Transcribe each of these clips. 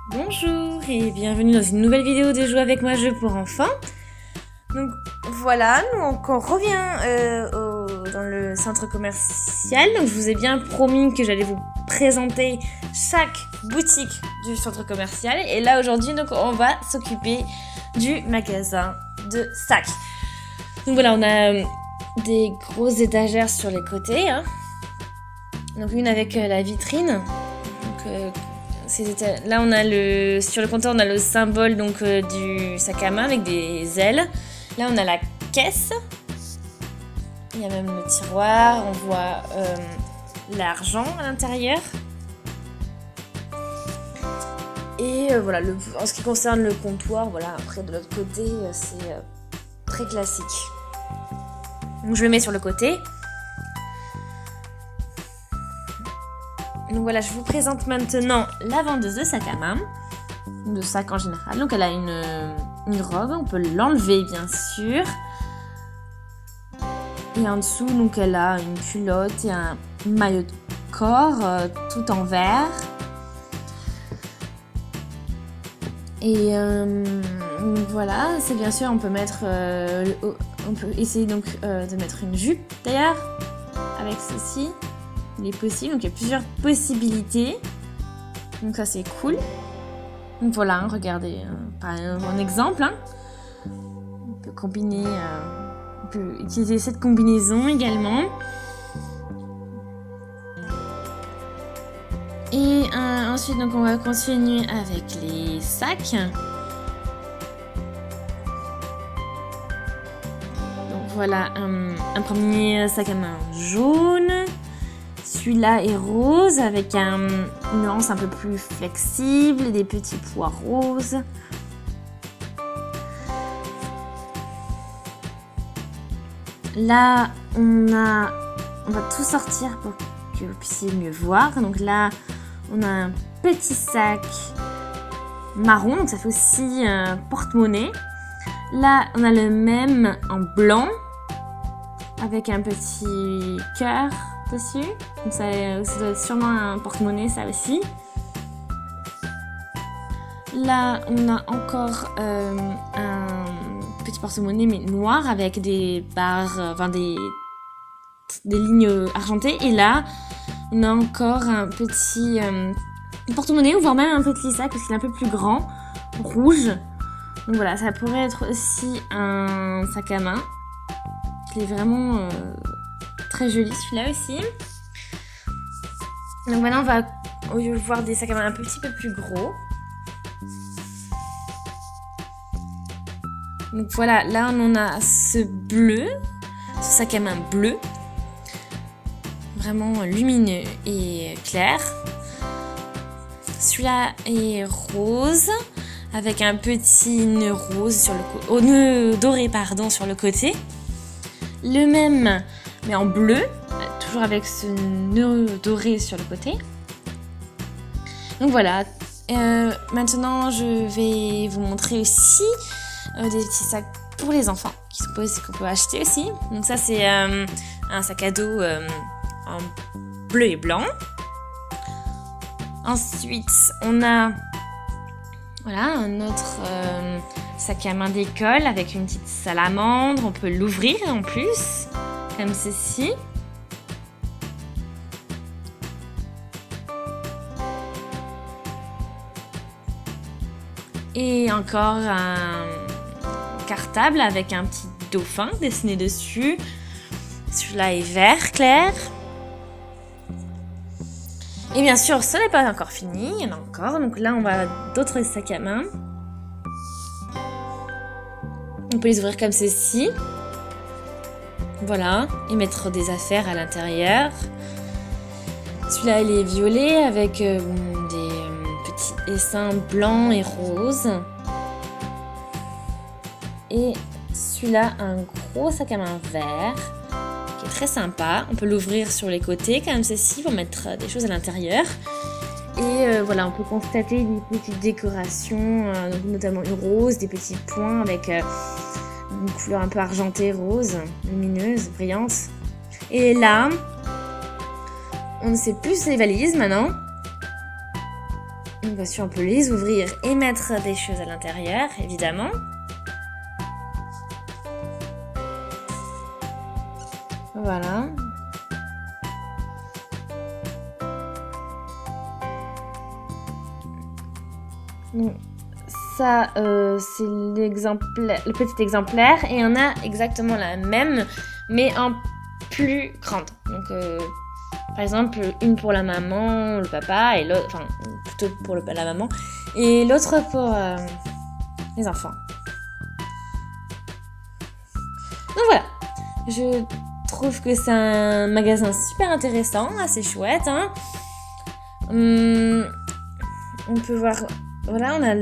Bonjour et bienvenue dans une nouvelle vidéo de Jouer avec moi jeu pour enfants. Donc voilà, nous on revient dans le centre commercial. Donc je vous ai bien promis que j'allais vous présenter chaque boutique du centre commercial. Et là aujourd'hui donc on va s'occuper du magasin de sacs. Donc voilà, on a des grosses étagères sur les côtés. Donc une avec la vitrine. Donc, là on a sur le compteur on a le symbole donc du sac à main avec des ailes. Là on a la caisse. Il y a même le tiroir. On voit l'argent à l'intérieur. Et voilà, en ce qui concerne le comptoir, voilà, après de l'autre côté c'est très classique. Donc je le mets sur le côté. Donc voilà, je vous présente maintenant la vendeuse de sacs à main, de sacs en général. Donc elle a une robe, on peut l'enlever bien sûr. Et en dessous, donc elle a une culotte et un maillot de corps tout en vert. Et voilà, c'est bien sûr, on peut essayer donc de mettre une jupe d'ailleurs avec ceci. Il est possible, donc il y a plusieurs possibilités. Donc ça c'est cool. Donc voilà, regardez, par un exemple. On peut combiner, on peut utiliser cette combinaison également. Et ensuite, donc on va continuer avec les sacs. Donc voilà, un premier sac à main jaune. Celui-là est rose avec une nuance un peu plus flexible, des petits pois roses. Là, on va tout sortir pour que vous puissiez mieux voir. Donc là, on a un petit sac marron, donc ça fait aussi un porte-monnaie. Là, on a le même en blanc avec un petit cœur dessus. Donc ça doit être sûrement un porte-monnaie, ça aussi. Là, on a encore un petit porte-monnaie mais noir avec des barres, des lignes argentées. Et là, on a encore un petit porte-monnaie, voire même un petit sac parce qu'il est un peu plus grand, rouge. Donc voilà, ça pourrait être aussi un sac à main. Il est vraiment très joli celui-là aussi. Donc maintenant on va voir des sacs à main un petit peu plus gros. Donc voilà, là on a ce bleu, ce sac à main bleu. Vraiment lumineux et clair. Celui-là est rose avec un petit nœud rose sur le nœud doré sur le côté. Le même mais en bleu, toujours avec ce nœud doré sur le côté. Donc voilà, maintenant je vais vous montrer aussi des petits sacs pour les enfants qu'on peut acheter aussi. Donc ça c'est un sac à dos en bleu et blanc. Ensuite on a un autre sac à main d'école avec une petite salamandre. On peut l'ouvrir en plus comme ceci. Et encore un cartable avec un petit dauphin dessiné dessus. Celui-là est vert clair. Et bien sûr, ce n'est pas encore fini, il y en a encore. Donc là, on va d'autres sacs à main. On peut les ouvrir comme ceci. Voilà, et mettre des affaires à l'intérieur. Celui-là, il est violet avec des petits dessins blancs et roses. Et celui-là, un gros sac à main vert qui est très sympa. On peut l'ouvrir sur les côtés comme ceci pour mettre des choses à l'intérieur. Et voilà, on peut constater des petites décorations, notamment une rose, des petits points avec une couleur un peu argentée, rose, lumineuse, brillante. Et là, on ne sait plus les valises maintenant. Donc bien sûr, on peut les ouvrir et mettre des choses à l'intérieur, évidemment. Voilà. Donc, ça, c'est le petit exemplaire. Et on a exactement la même, mais en plus grande. Donc, par exemple, une pour la maman, le papa, et l'autre, enfin, plutôt pour la maman, et l'autre pour les enfants. Donc voilà, je trouve que c'est un magasin super intéressant, assez chouette. Hein. On peut voir, voilà, on a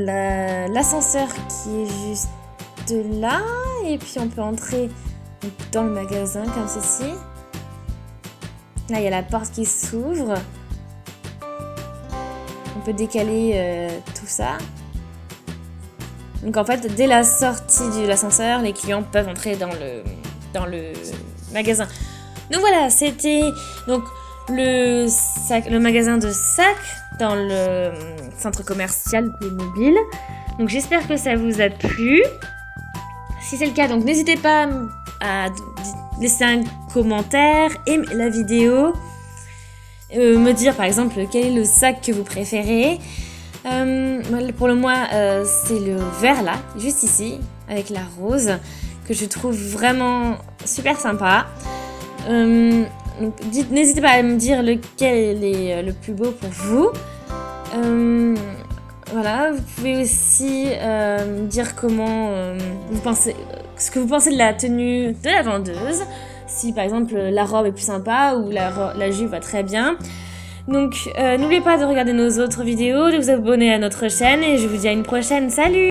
l'ascenseur qui est juste là, et puis on peut entrer dans le magasin comme ceci. Là, il y a la porte qui s'ouvre. On peut décaler tout ça. Donc en fait, dès la sortie de l'ascenseur, les clients peuvent entrer dans le magasin. Donc voilà, c'était donc le magasin de sacs dans le centre commercial Playmobil. Donc j'espère que ça vous a plu. Si c'est le cas, donc n'hésitez pas à laisser un commentaire, aimer la vidéo, me dire par exemple quel est le sac que vous préférez. Pour le moi, c'est le vert là, juste ici, avec la rose, que je trouve vraiment super sympa. N'hésitez pas à me dire lequel est le plus beau pour vous. Voilà, vous pouvez aussi me dire comment ce que vous pensez de la tenue de la vendeuse. Si par exemple la robe est plus sympa ou la jupe va très bien. Donc n'oubliez pas de regarder nos autres vidéos, de vous abonner à notre chaîne et je vous dis à une prochaine. Salut!